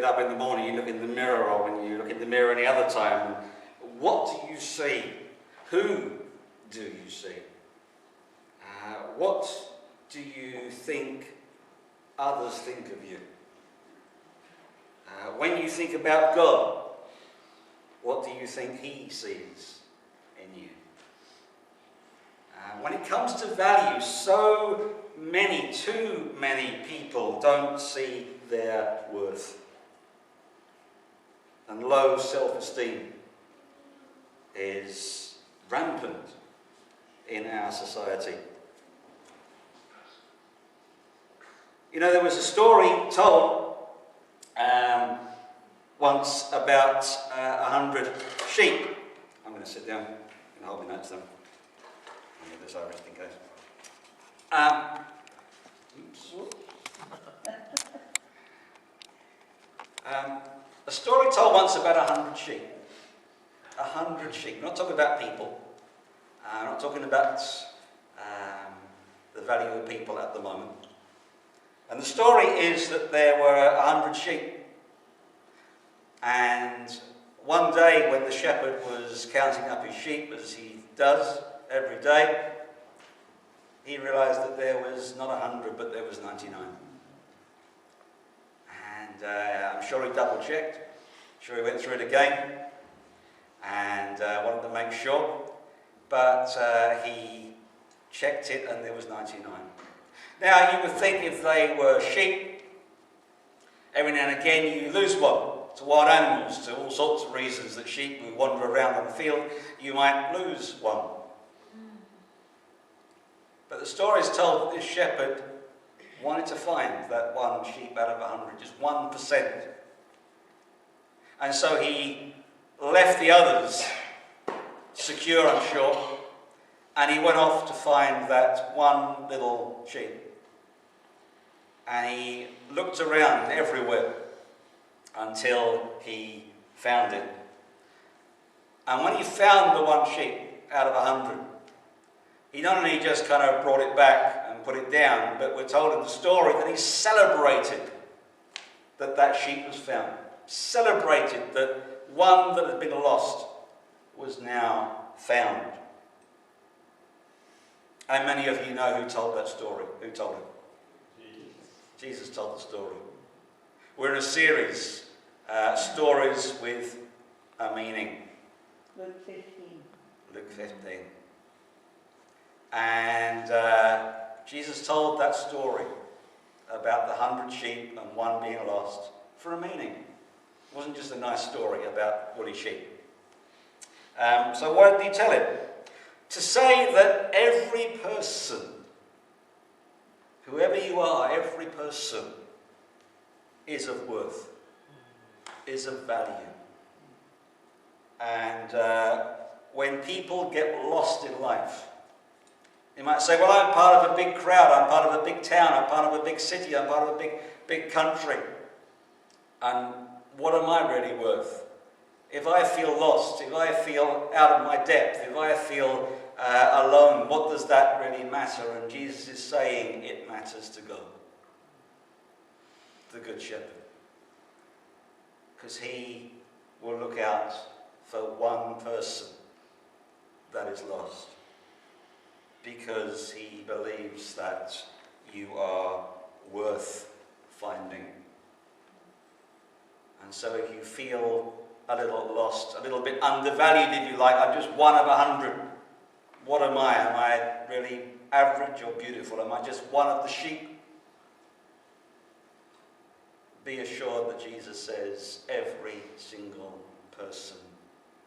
get up in the morning, you look in the mirror, or when you look in the mirror any other time, what do you see? Who do you see? What do you think others think of you? When you think about God, what do you think He sees in you? When it comes to values, too many people don't see their worth. And low self-esteem is rampant in our society. You know, there was a story told once about 100 sheep. I'm going to sit down and hold my notes then. I'll get this over just in case. A story told once about 100 sheep. 100 sheep. We're not talking about people. We're not talking about the value of people at the moment. And the story is that there were 100 sheep. And one day when the shepherd was counting up his sheep, as he does every day, he realised that there was not 100, but there was 99. And I'm sure he double-checked. I'm sure he went through it again and wanted to make sure. But he checked it and there was 99. Now, you would think if they were sheep, every now and again you lose one to wild animals, to all sorts of reasons that sheep who wander around on the field, you might lose one. But the story is told that this shepherd wanted to find that one sheep out of 100, just 1%. And so he left the others secure, I'm sure, and he went off to find that one little sheep. And he looked around everywhere until he found it. And when he found the one sheep out of 100, he not only just kind of brought it back and put it down, but we're told in the story that he celebrated that that sheep was found. Celebrated that one that had been lost was now found. And many of you know who told that story. Who told it? Jesus told the story. We're in a series, stories with a meaning. Luke 15. Luke 15. And Jesus told that story about the 100 sheep and one being lost for a meaning. It wasn't just a nice story about woolly sheep. So why did he tell it? To say that every person, whoever you are, every person is of worth, is of value. And when people get lost in life, you might say, well, I'm part of a big crowd, I'm part of a big town, I'm part of a big city, I'm part of a big country. And what am I really worth? If I feel lost, if I feel out of my depth, if I feel alone, what does that really matter? And Jesus is saying it matters to God, the Good Shepherd. Because he will look out for one person that is lost. Because he believes that you are worth finding. And so if you feel a little lost, a little bit undervalued if you like, I'm just one of 100. What am I? Am I really average or beautiful? Am I just one of the sheep? Be assured that Jesus says every single person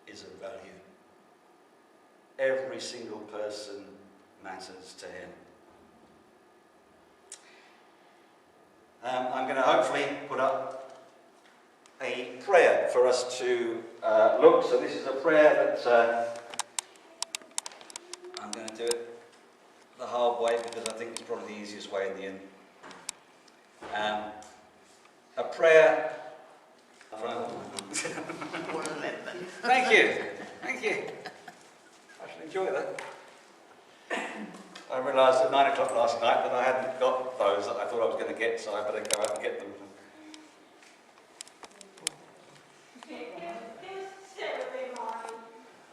is of value. Every single person matters to him. I'm going to hopefully put up a prayer for us to look. So this is a prayer that I'm going to do it the hard way because I think it's probably the easiest way in the end. A prayer from... Thank you. Thank you. I should enjoy that. I realised at 9 o'clock last night that I hadn't got those that I thought I was going to get, so I better go out and get them.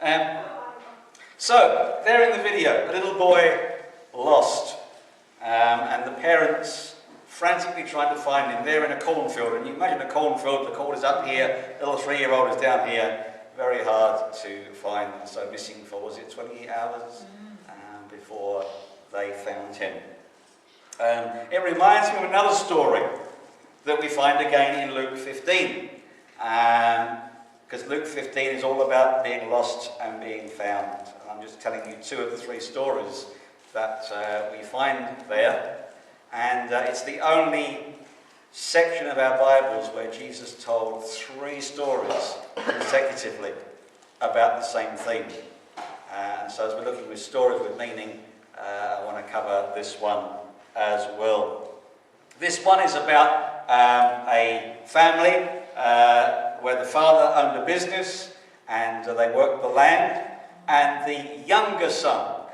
Um, so, there in the video, a little boy lost, and the parents frantically trying to find him. They're in a cornfield, and you imagine a cornfield, the corn is up here, little 3-year-old is down here, very hard to find, so missing for, was it 28 hours before they found him. It reminds me of another story that we find again in Luke 15, because Luke 15 is all about being lost and being found. And I'm just telling you 2 of the 3 stories that we find there. And it's the only section of our Bibles where Jesus told 3 stories consecutively about the same theme. And so as we're looking with stories with meaning, I want to cover this one as well. This one is about a family where the father owned a business and they worked the land, and the younger son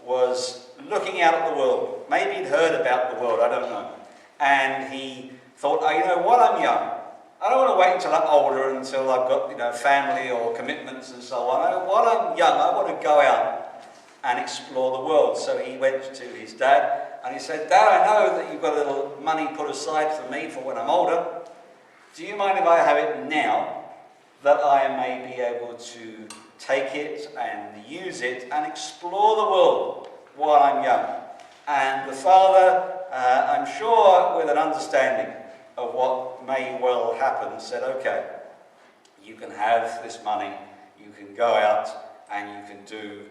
was looking out at the world. Maybe he'd heard about the world, I don't know. And he thought, oh, you know, while I'm young, I don't want to wait until I'm older, until I've got, you know, family or commitments and so on. While I'm young, I want to go out and explore the world. So he went to his dad and he said, Dad, I know that you've got a little money put aside for me for when I'm older. Do you mind if I have it now, that I may be able to take it and use it and explore the world while I'm young? And the father, I'm sure with an understanding of what may well happen, said, okay, you can have this money, you can go out and you can do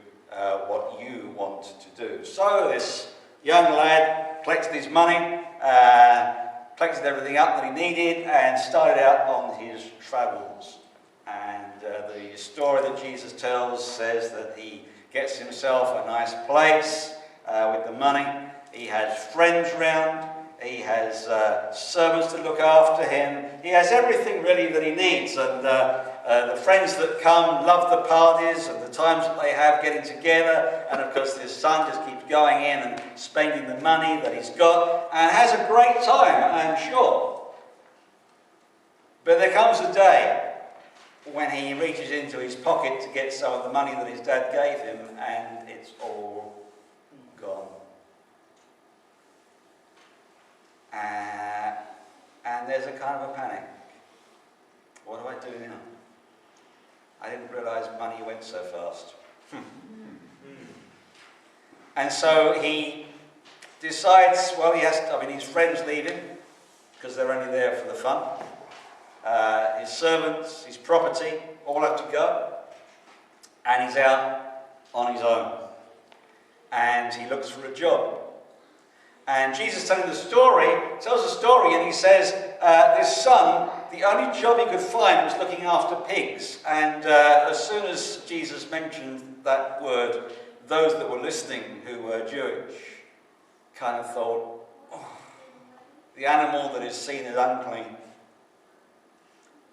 what you want to do. So this young lad collected his money, collected everything up that he needed, and started out on his travels. And the story that Jesus tells says that he gets himself a nice place with the money. He has friends round. He has servants to look after him. He has everything really that he needs. And the friends that come love the parties and the times that they have getting together. And of course his son just keeps going in and spending the money that he's got and has a great time, I'm sure. But there comes a day when he reaches into his pocket to get some of the money that his dad gave him, and it's all gone. And there's a kind of a panic. What do I do now? I didn't realise money went so fast. And so he decides, well, he has to, his friends leave him because they're only there for the fun. His servants, his property, all have to go. And he's out on his own. And he looks for a job. And Jesus tells the story, and he says this son, the only job he could find was looking after pigs. And as soon as Jesus mentioned that word, those that were listening who were Jewish kind of thought, oh, the animal that is seen as unclean.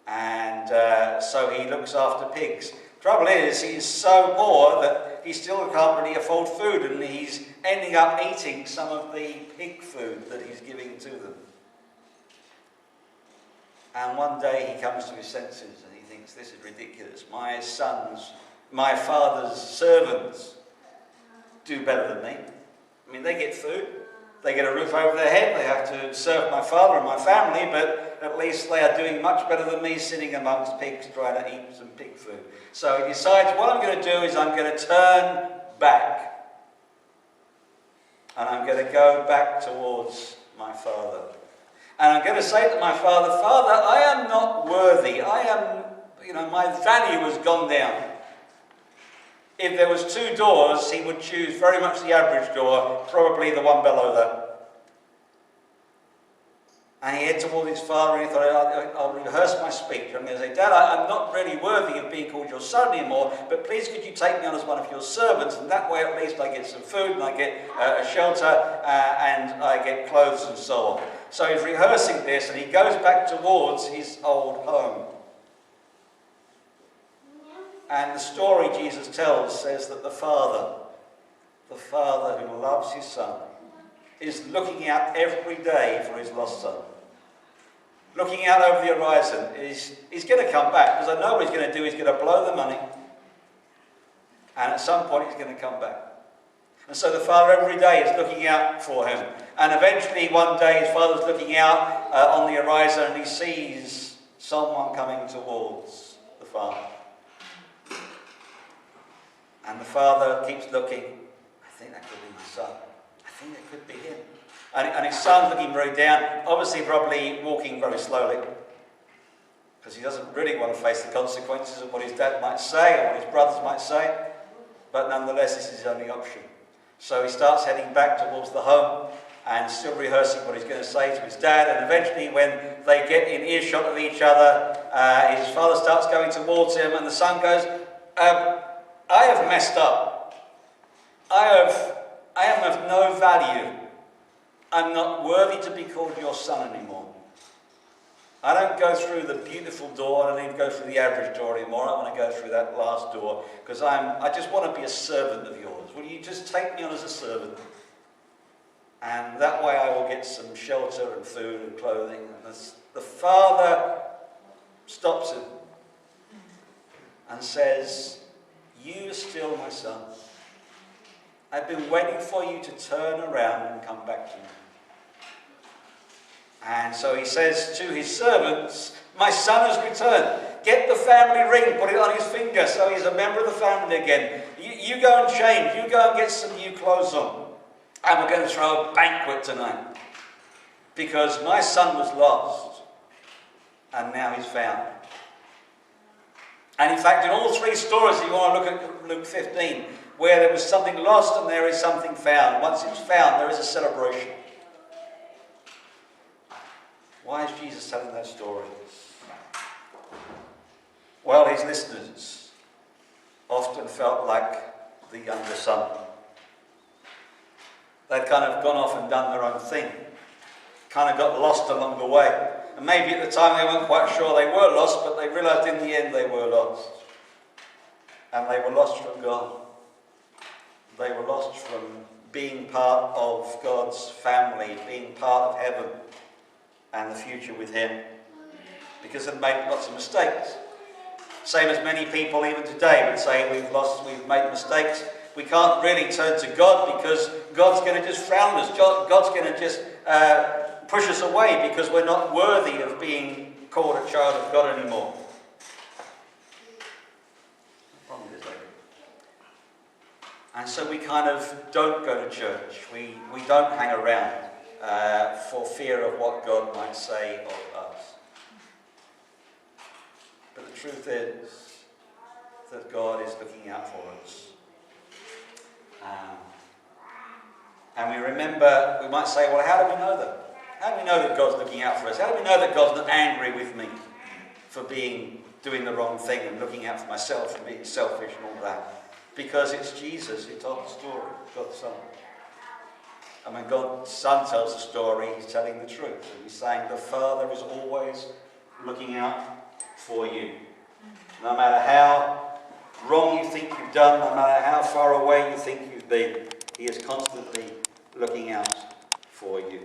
And so he looks after pigs. Trouble is, he's so poor that he still can't really afford food, and he's ending up eating some of the pig food that he's giving to them. And one day he comes to his senses and he thinks, this is ridiculous. My father's servants do better than me. I mean, they get food, they get a roof over their head, they have to serve my father and my family, but at least they are doing much better than me sitting amongst pigs trying to eat some pig food. So he decides, what I'm going to do is I'm going to turn back. And I'm going to go back towards my father. And I'm going to say to my father, Father, I am not worthy. My value has gone down. If there was 2 doors, he would choose very much the average door, probably the one below that. And he headed towards his father and he thought, I'll rehearse my speech. I'm going to say, Dad, I'm not really worthy of being called your son anymore, but please could you take me on as one of your servants, and that way at least I get some food and I get a shelter and I get clothes and so on. So he's rehearsing this and he goes back towards his old home. And the story Jesus tells says that the father who loves his son, is looking out every day for his lost son. looking out over the horizon. He's going to come back, because I know what he's going to do. He's going to blow the money, and at some point he's going to come back. And so the father every day is looking out for him. And eventually one day his father's looking out on the horizon, and he sees someone coming towards the father. And the father keeps looking. I think that could be my son. I think that could be him. And his son's looking very down, obviously probably walking very slowly, because he doesn't really want to face the consequences of what his dad might say or what his brothers might say. But nonetheless, this is his only option. So he starts heading back towards the home and still rehearsing what he's going to say to his dad. And eventually, when they get in earshot of each other, his father starts going towards him, and the son goes, I have messed up. I am of no value. I'm not worthy to be called your son anymore. I don't go through the beautiful door. I don't even go through the average door anymore. I want to go through that last door, because I just want to be a servant of yours. Will you just take me on as a servant? And that way I will get some shelter and food and clothing. And the father stops him and says, you are still my son. I've been waiting for you to turn around and come back to me. And so he says to his servants, my son has returned. Get the family ring, put it on his finger so he's a member of the family again. You go and change. You go and get some new clothes on. And we're going to throw a banquet tonight. Because my son was lost, and now he's found. And in fact, in all three stories, if you want to look at Luke 15, where there was something lost and there is something found. Once it's found, there is a celebration. Why is Jesus telling those stories? Well, his listeners often felt like the younger son. They'd kind of gone off and done their own thing. Kind of got lost along the way. And maybe at the time they weren't quite sure they were lost, but they realised in the end they were lost. And they were lost from God. They were lost from being part of God's family, being part of heaven and the future with him, because they've made lots of mistakes. Same as many people even today would say, we've made mistakes. We can't really turn to God because God's going to just frown us. God's going to just push us away because we're not worthy of being called a child of God anymore. And so we kind of don't go to church. We don't hang around for fear of what God might say of us. But the truth is that God is looking out for us. And we remember, we might say, well, how do we know that? How do we know that God's looking out for us? How do we know that God's not angry with me for doing the wrong thing and looking out for myself and being selfish and all that? Because it's Jesus who told the story, God's Son. And when God's Son tells the story, he's telling the truth. And he's saying the Father is always looking out for you. No matter how wrong you think you've done, no matter how far away you think you've been, he is constantly looking out for you.